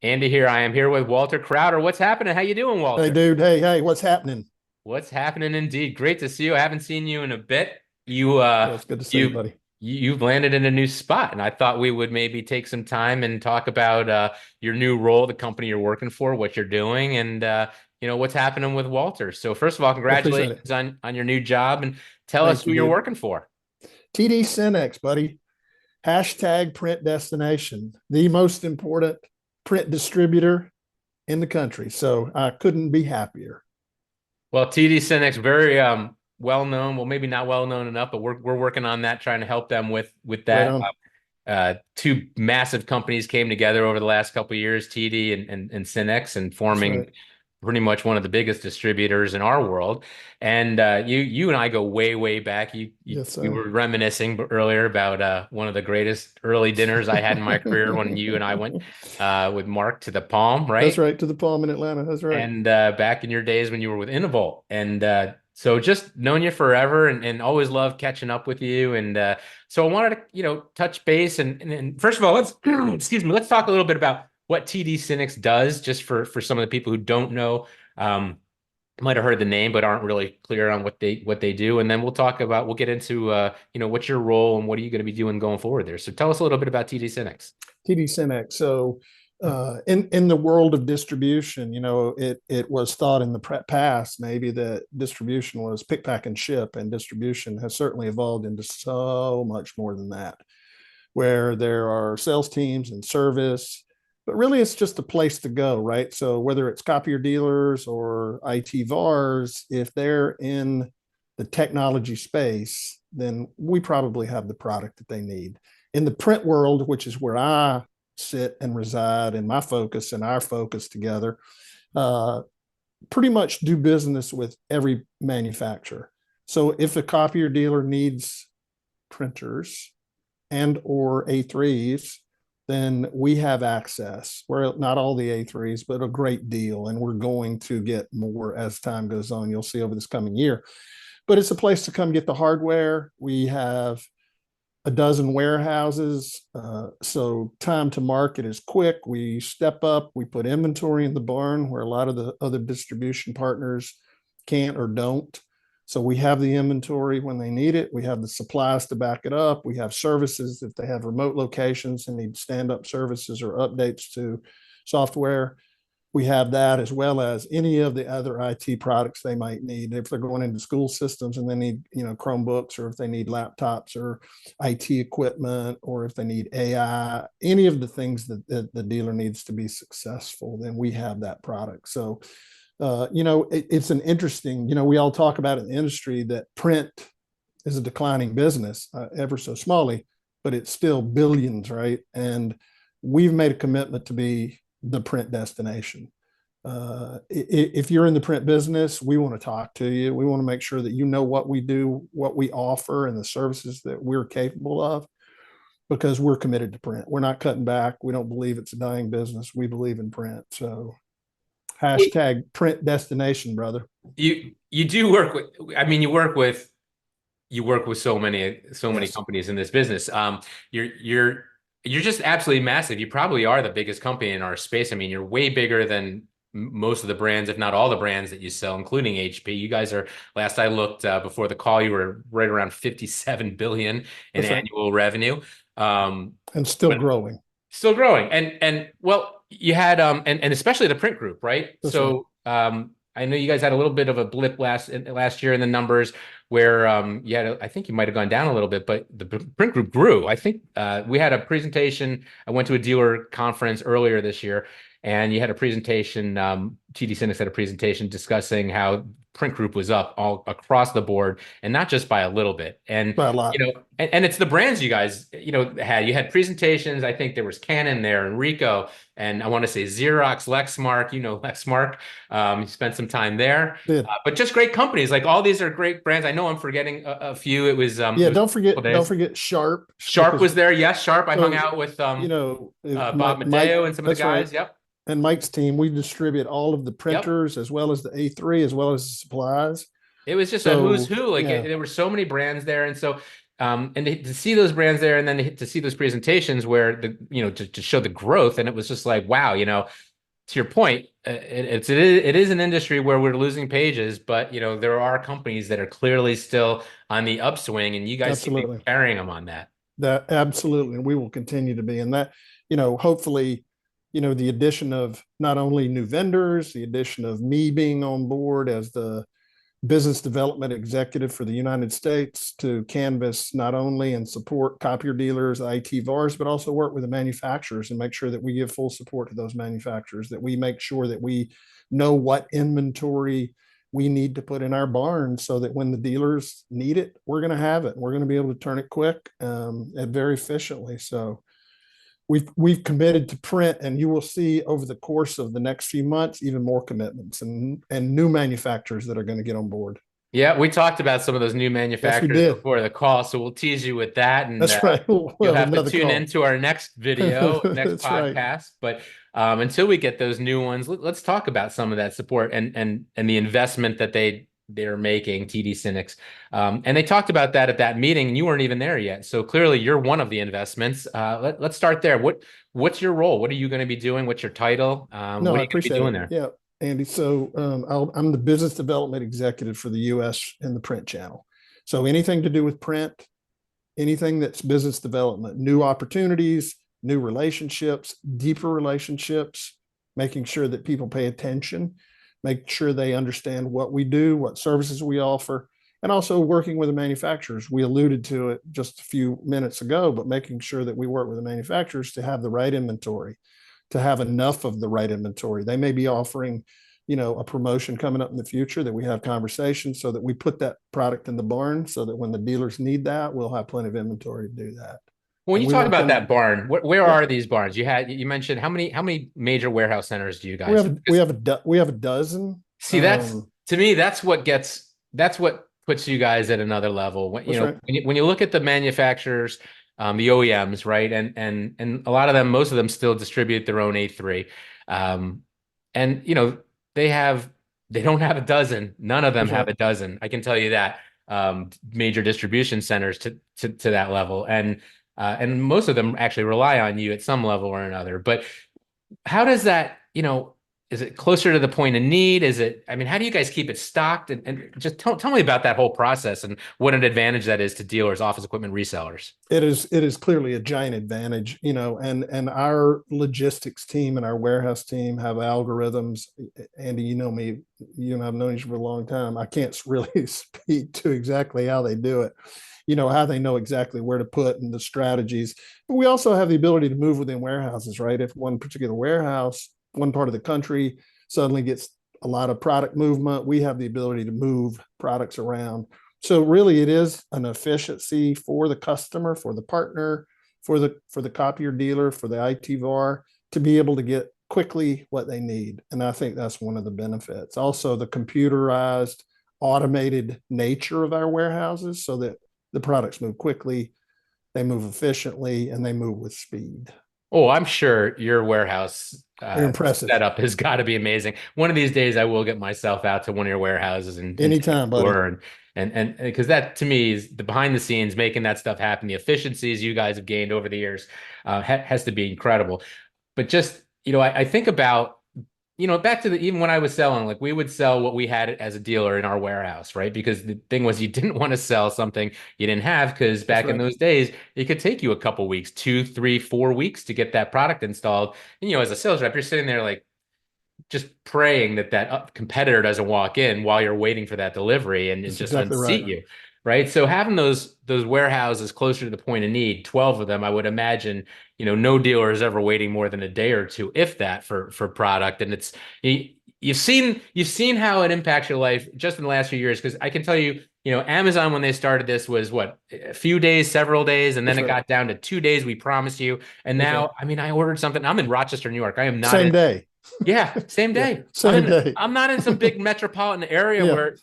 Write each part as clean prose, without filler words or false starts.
Andy here. I am here with Walter Crowder. What's happening? How you doing, Hey, Walter? dude. Hey, what's happening? What's happening indeed? Great to see you. I haven't seen you in a bit. You Yeah, uh it's good to see you, you buddy. you've landed in a new spot, and I thought we would maybe take some time and talk about your new role, the company you're working for, what you're doing, and what's happening with Walter. So first of all, I appreciate it. congratulations on your new job, and tell us Thank who you, you're dude. working for. TD Synnex, buddy. Hashtag print destination, the most important print distributor in the country. So I couldn't be happier. Well, TD Synnex, very well known. Well, maybe not well known enough, but we're working on that, trying to help them with Right that. on. Two massive companies came together over the last couple of years, TD and Synnex, and That's forming right. pretty much one of the biggest distributors in our world. And you and I go way back. Yes, We sir. were reminiscing earlier about one of the greatest early dinners I had in my career when you and I went with Mark to the Palm, That's right? right. To the Palm in Atlanta. That's right. And back in your days when you were with Innovolt. And so just known you forever and always loved catching up with you. And so I wanted to, touch base and first of all, let's excuse me, let's talk a little bit about what TD Synnex does, just for some of the people who don't know. Might have heard the name, but aren't really clear on what they do. And then we'll get into what's your role and what are you going to be doing going forward there. So tell us a little bit about TD Synnex. TD Synnex. So in the world of distribution, it was thought in the past maybe that distribution was pick, pack, and ship, and distribution has certainly evolved into so much more than that, where there are sales teams and service, but really it's just a place to go, right? So whether it's copier dealers or IT VARs, if they're in the technology space, then we probably have the product that they need. In the print world, which is where I sit and reside, and my focus and our focus together, uh, pretty much do business with every manufacturer. So if a copier dealer needs printers and or A3s, then we have access. We're not all the A3s, but a great deal. And we're going to get more as time goes on. You'll see over this coming year. But it's a place to come get the hardware. We have a dozen warehouses. So time to market is quick. We step up, we put inventory in the barn where a lot of the other distribution partners can't or don't. So we have the inventory when they need it. We have the supplies to back it up. We have services if they have remote locations and need stand up services or updates to software. We have that as well as any of the other IT products they might need. If they're going into school systems and they need, Chromebooks, or if they need laptops or IT equipment, or if they need AI, any of the things that the dealer needs to be successful, then we have that product. So, it's an interesting, we all talk about in the industry that print is a declining business, ever so smallly, but it's still billions, right? And we've made a commitment to be the print destination. If you're in the print business, we want to talk to you. We want to make sure that you know what we do, what we offer, and the services that we're capable of, because we're committed to print. We're not cutting back. We don't believe it's a dying business. We believe in print. So hashtag print destination, brother. You do work with, I mean, you work with so many Yes, companies in this business. You're just absolutely massive. You probably are the biggest company in our space. I mean, you're way bigger than most of the brands, if not all the brands that you sell, including HP. You guys are, last I looked before the call, you were right around 57 billion in that's right. annual revenue. Um, And still but growing. still growing. And well, you had and especially the print group, right? That's right. So I know you guys had a little bit of a blip last year in the numbers where you had I think you might have gone down a little bit, but the print group grew. I think we had a presentation. I went to a dealer conference earlier this year, and you had a presentation. TD Synnex had a presentation discussing how print group was up all across the board, and not just by a little bit. And By a lot. and it's the brands you guys, had. You had presentations. I think there was Canon there and Ricoh, and I want to say Xerox, Lexmark. Lexmark. You spent some time there, Did. but just great companies. Like all these are great brands. I know I'm forgetting a few. It Yeah, was a couple don't days. forget Sharp, Sharp because was there. Yes, Sharp. I hung so out with Bob Mike, Mateo and some of the that's right, guys. Yep. and Mike's team, we distribute all of the Yep. printers as well as the A3 as well as the supplies. It was just a who's So who. Like yeah, there were so many brands there, and so And to see those brands there, and then to see those presentations where to show the growth, and it was just like, wow, to your point, it is an industry where we're losing pages, but there are companies that are clearly still on the upswing, and you guys seem to be Absolutely. carrying them on that. That absolutely, and we will continue to be. And that, hopefully, the addition of not only new vendors, the addition of me being on board as the business development executive for the United States to canvas not only and support copier dealers, IT VARs, but also work with the manufacturers and make sure that we give full support to those manufacturers, that we make sure that we know what inventory we need to put in our barn so that when the dealers need it, we're going to have it. We're going to be able to turn it quick and very efficiently. So we've committed to print, and you will see over the course of the next few months even more commitments and new manufacturers that are going to get on board. Yeah, we talked about some of those new Yes, we manufacturers did. before the call, so we'll tease you with that, and That's right. We'll you'll have have to another tune call. into our next video, next That's right. podcast. But until we get those new ones, let's talk about some of that support and the investment that they're making, TD Synnex. And they talked about that at that meeting, and you weren't even there yet. So clearly, you're one of the investments. Let's start there. What's your role? What are you going to be doing? What's your title? No, What are I you going to be appreciate doing it. there? Yeah, Andy. So I'm the business development executive for the U.S. and the print channel. So anything to do with print, anything that's business development, new opportunities, new relationships, deeper relationships, making sure that people pay attention, make sure they understand what we do, what services we offer, and also working with the manufacturers. We alluded to it just a few minutes ago, but making sure that we work with the manufacturers to have the right inventory, to have enough of the right inventory. They may be offering, a promotion coming up in the future, that we have conversations so that we put that product in the barn so that when the dealers need that, we'll have plenty of inventory to do that. When And you we talk want about them. that barn, where Yeah, are these barns? You mentioned how many major warehouse centers do you we guys have have? we Because have a dozen. see, that's to me, that's what puts you guys at another level. When That's right. when you look at the manufacturers, the OEMs, right, and a lot of them, most of them still distribute their own A3, um, and they have they don't have a dozen. None of them That's have right. a dozen. I can tell you that major distribution centers to that level, and most of them actually rely on you at some level or another. But how does that, is it closer to the point of need? I mean, how do you guys keep it stocked? And just tell me about that whole process and what an advantage that is to dealers, office equipment resellers. It is clearly a giant advantage, and our logistics team and our warehouse team have algorithms. Andy, you know me, you and I've known each other for a long time. I can't really speak to exactly how they do it, how they know exactly where to put and the strategies. But we also have the ability to move within warehouses, right? If one particular warehouse, one part of the country suddenly gets a lot of product movement, we have the ability to move products around. So really it is an efficiency for the customer, for the partner, for the copier dealer, for the IT VAR to be able to get quickly what they need. And I think that's one of the benefits. Also the computerized, automated nature of our warehouses so that the products move quickly, they move efficiently, and they move with speed. Oh, I'm sure your warehouse They're impressive. setup has got to be amazing. One of these days, I will get myself out to one of your warehouses and take Anytime, a buddy. tour and because that to me is the behind the scenes making that stuff happen. The efficiencies you guys have gained over the years has to be incredible. But just I think about back to even when I was selling, like we would sell what we had as a dealer in our warehouse, right? Because the thing was you didn't want to sell something you didn't have because That's back in right. those days, it could take you a couple weeks, 2, 3, 4 weeks to get that product installed. And, as a sales rep, you're sitting there like just praying that competitor doesn't walk in while you're waiting for that delivery and That's just exactly right. unseat you, right? So having those warehouses closer to the point of need, 12 of them, I would imagine, no dealer is ever waiting more than a day or two, if that, for product. And you've seen how it impacts your life just in the last few years. Because I can tell you, Amazon when they started this was what, a few days, several days, and then That's it right. got down to 2 days. We promise you. And That's right. now, I mean, I ordered something. I'm in Rochester, New York. I am not in. Same day. Yeah, same Yeah, day. same day. I'm not in some big metropolitan area Yeah. where,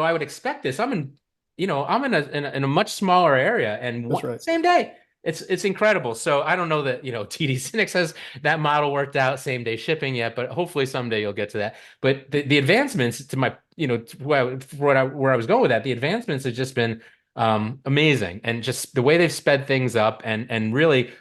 I would expect this. I'm in a much smaller area and That's right. same day. It's incredible. So I don't know that, TD Synnex has that model worked out, same day shipping yet, but hopefully someday you'll get to that. But the advancements to my, to where I was going with that, the advancements have just been Amazing. And just the way they've sped things up and really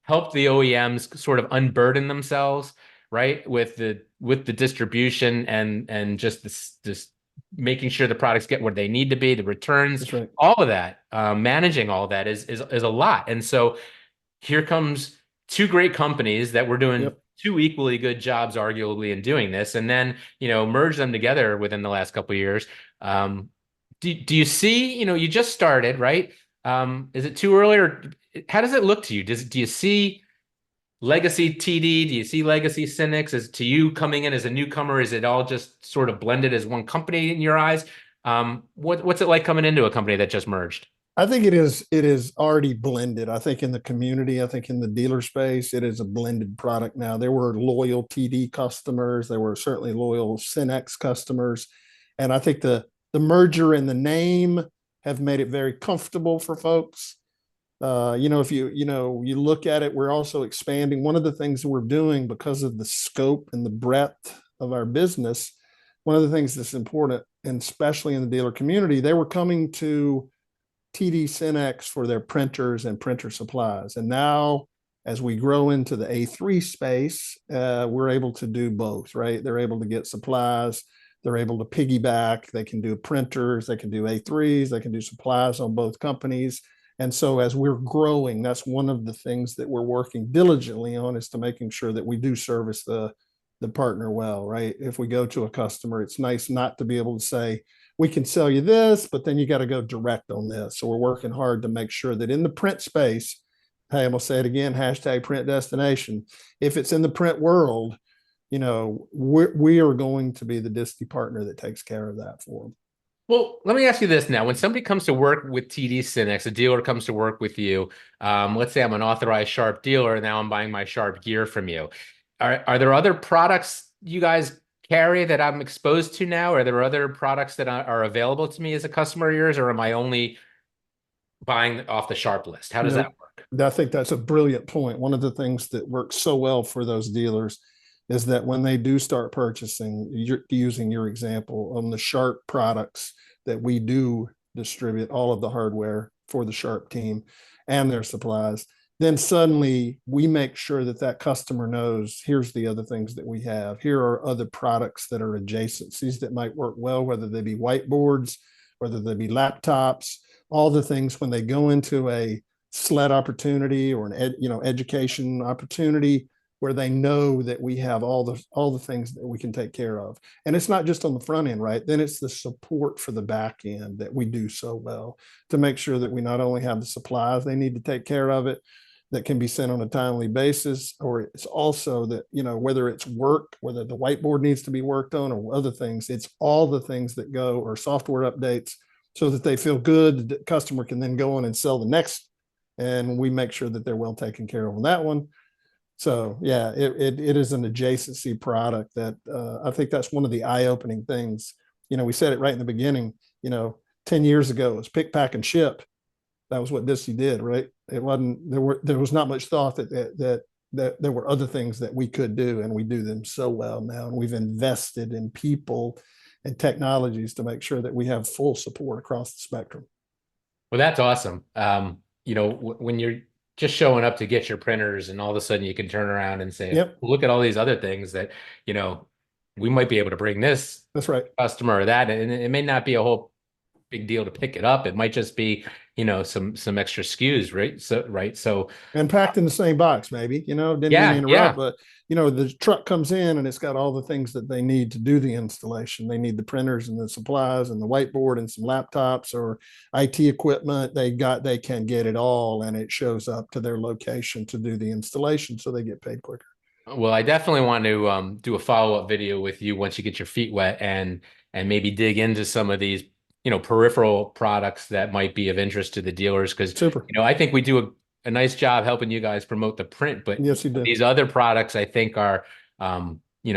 helped the OEMs sort of unburden themselves, right? With the distribution and just this making sure the products get where they need to be, the returns, That's right. all of that, managing all that is a lot. And so here comes two great companies that were doing Yep. two equally good jobs, arguably, in doing this, and then merge them together within the last couple of years. Um, do you see, you just started, right? Is it too early, or how does it look to you? Do you see legacy TD? Do you see legacy Synnex? Is to you coming in as a newcomer? Is it all just sort of blended as one company in your eyes? What's it like coming into a company that just merged? I think it is already blended. I think in the community, I think in the dealer space, it is a blended product now. There were loyal TD customers, there were certainly loyal Synnex customers, and I think the merger and the name have made it very comfortable for folks. If you look at it, we're also expanding. One of the things we're doing because of the scope and the breadth of our business, one of the things that's important, and especially in the dealer community, they were coming to TD Synnex for their printers and printer supplies. And now, as we grow into the A3 space, we're able to do both, right? They're able to get supplies, they're able to piggyback, they can do printers, they can do A3s, they can do supplies on both companies. And so as we're growing, that's one of the things that we're working diligently on, is to making sure that we do service the partner well, right? If we go to a customer, it's nice not to be able to say, we can sell you this, but then you got to go direct on this. So we're working hard to make sure that in the print space, hey, I'm gonna say it again, hashtag print destination. If it's in the print world, we are going to be the disty partner that takes care of that for them. Well, let me ask you this now. When somebody comes to work with TD Synnex, a dealer comes to work with you, let's say I'm an authorized Sharp dealer, and now I'm buying my Sharp gear from you. Are there other products you guys carry that I'm exposed to now? Are there other products that are available to me as a customer of yours, or am I only buying off the Sharp list? How does that No, work? I think that's a brilliant point. One of the things that works so well for those dealers is that when they do start purchasing, you're using your example on the Sharp products that we do distribute all of the hardware for the Sharp team and their supplies, then suddenly we make sure that that customer knows, here's the other things that we have. Here are other products that are adjacencies that might work well, whether they be whiteboards, whether they be laptops, all the things when they go into a sled opportunity or an education opportunity, where they know that we have all the things that we can take care of. And it's not just on the front end, right? Then it's the support for the back end that we do so well to make sure that we not only have the supplies they need to take care of it, that can be sent on a timely basis, or it's also that, whether it's work, whether the whiteboard needs to be worked on or other things, it's all the things that go, or software updates, so that they feel good. The customer can then go on and sell the next, and we make sure that they're well taken care of on that one. So yeah, it is an adjacency product that I think that's one of the eye-opening things. We said it right in the beginning. 10 years ago, it was pick, pack, and ship. That was what Disney did, right? It wasn't there was not much thought that there were other things that we could do, and we do them so well now. And we've invested in people and technologies to make sure that we have full support across the spectrum. Well, that's awesome. When you're just showing up to get your printers, and all of a sudden you can turn around and say, Yep, look at all these other things that, you know, we might be able to bring this that's right. customer or that. And it may not be a whole big deal to pick it up. It might just be, some extra SKUs, right? So, right. So, And packed in the same box, maybe. Didn't mean to yeah, interrupt, yeah. but the truck comes in and it's got all the things that they need to do the installation. They need the printers and the supplies and the whiteboard and some laptops or IT equipment. They can get it all, and it shows up to their location to do the installation, so they get paid quicker. Well, I definitely want to do a follow-up video with you once you get your feet wet and maybe dig into some of these, peripheral products that might be of interest to the dealers. Because, Super. I think we do a nice job helping you guys promote the print, but Yes, you do. these other products I think are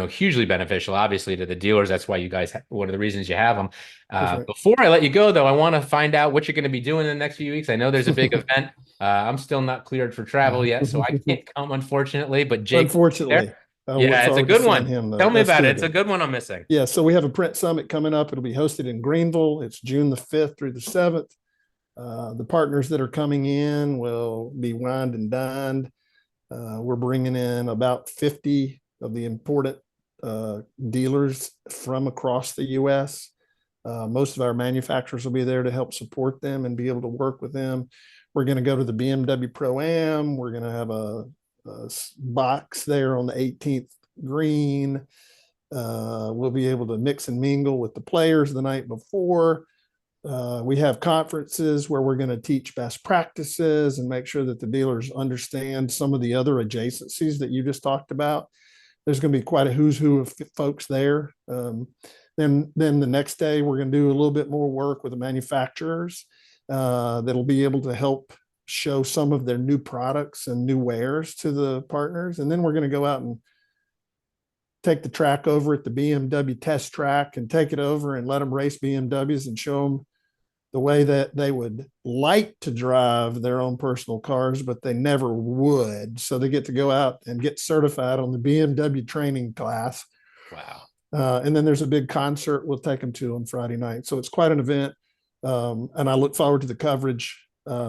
hugely beneficial, obviously, to the dealers. That's why you guys, one of the reasons you have them. That's right. Before I let you go, though, I want to find out what you're going to be doing in the next few weeks. I know there's a big event. I'm still not cleared for travel yet, so I can't come, unfortunately. But Jake, Unfortunately, there. I look Yeah, it's a forward to good seeing one. him, though. Tell me That's about it. good. It's a good one I'm missing. Yeah, so we have a print summit coming up. It'll be hosted in Greenville. It's June the 5th through the 7th. The partners that are coming in will be wined and dined. We're bringing in about 50 of the important dealers from across the U.S. Most of our manufacturers will be there to help support them and be able to work with them. We're going to go to the BMW Pro-Am. We're going to have a box there on the 18th green. We'll be able to mix and mingle with the players the night before. We have conferences where we're going to teach best practices and make sure that the dealers understand some of the other adjacencies that you just talked about. There's going to be quite a who's who of folks there. Then the next day, we're going to do a little bit more work with the manufacturers that'll be able to help show some of their new products and new wares to the partners. And then we're going to go out and take the track over at the BMW test track and take it over and let them race BMWs and show them the way that they would like to drive their own personal cars, but they never would. So they get to go out and get certified on the BMW training class. Wow. And then there's a big concert we'll take them to on Friday night. So it's quite an event. And I look forward to the coverage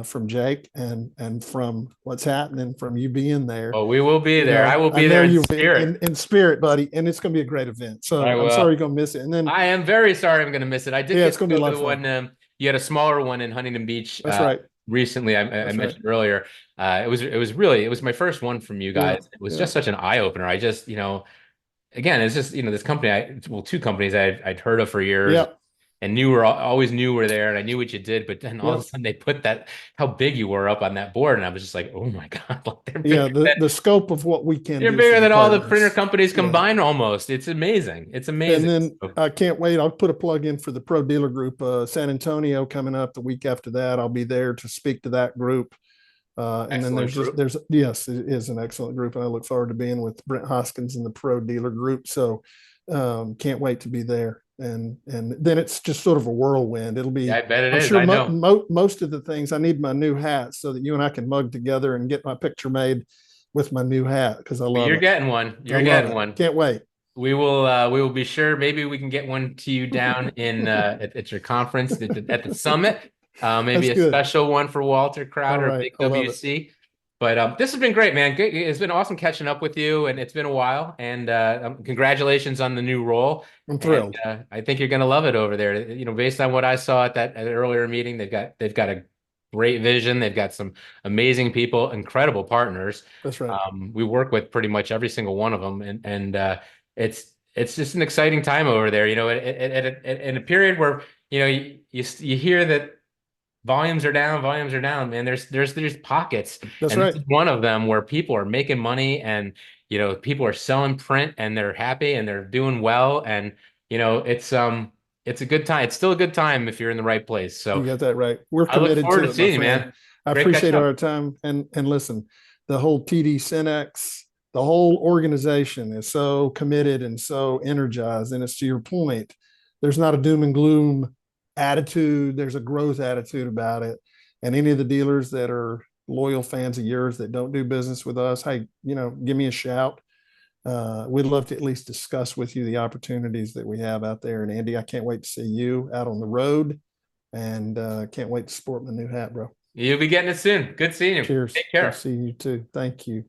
from Jake and from what's happening, from you being there. Oh, we will be there. I will be there in spirit. In spirit, buddy. And it's going to be a great event. So I'm sorry you're going to miss it. And then I am very sorry I'm going to miss it. I did it's going to be a lot of fun. One. You had a smaller one in Huntington Beach. That's right. Recently, I mentioned earlier. It was my first one from you guys. Yeah, it was just such an eye opener. I just, again, it's just, this company, two companies I'd heard of for years. Yep. And always knew were there, and I knew what you did, but then all of a sudden they put how big you were up on that board, and I was just like, oh my God. Like the scope of what we can do. You're bigger than all the printer companies combined almost. It's amazing. It's amazing. And then I can't wait. I'll put a plug in for the Pro Dealer Group, San Antonio coming up the week after that. I'll be there to speak to that group. And then yes, it is an excellent group. And I look forward to being with Brent Hoskins and the Pro Dealer Group. So can't wait to be there. And then it's just sort of a whirlwind. It'll be, yeah, I bet it is. Sure most of the things, I need my new hat so that you and I can mug together and get my picture made with my new hat, because I love You're getting one. You're getting one. Can't wait. We will be sure. Maybe we can get one to you down in at your conference at the summit. Maybe a special one for Walter Crowder, Big WC. But this has been great, man. It's been awesome catching up with you, and it's been a while. And congratulations on the new role. I'm thrilled. And, I think you're going to love it over there. Based on what I saw at an earlier meeting, they've got a great vision. They've got some amazing people, incredible partners. That's right. We work with pretty much every single one of them, and it's just an exciting time over there. In a period where you hear that volumes are down, man. There's pockets. That's right. This is one of them where people are making money, and people are selling print, and they're happy and they're doing well, and it's a good time. It's still a good time if you're in the right place. So you got that right. We're committed to it, seeing you, man. I appreciate our time, and listen, the whole TD Synnex, the whole organization is so committed and so energized, and it's to your point. There's not a doom and gloom attitude. There's a growth attitude about it. And any of the dealers that are loyal fans of yours that don't do business with us, hey, give me a shout. We'd love to at least discuss with you the opportunities that we have out there. And Andy, I can't wait to see you out on the road, and can't wait to sport my new hat, bro. You'll be getting it soon. Good seeing you. Cheers. Take care. I'll see you too. Thank you.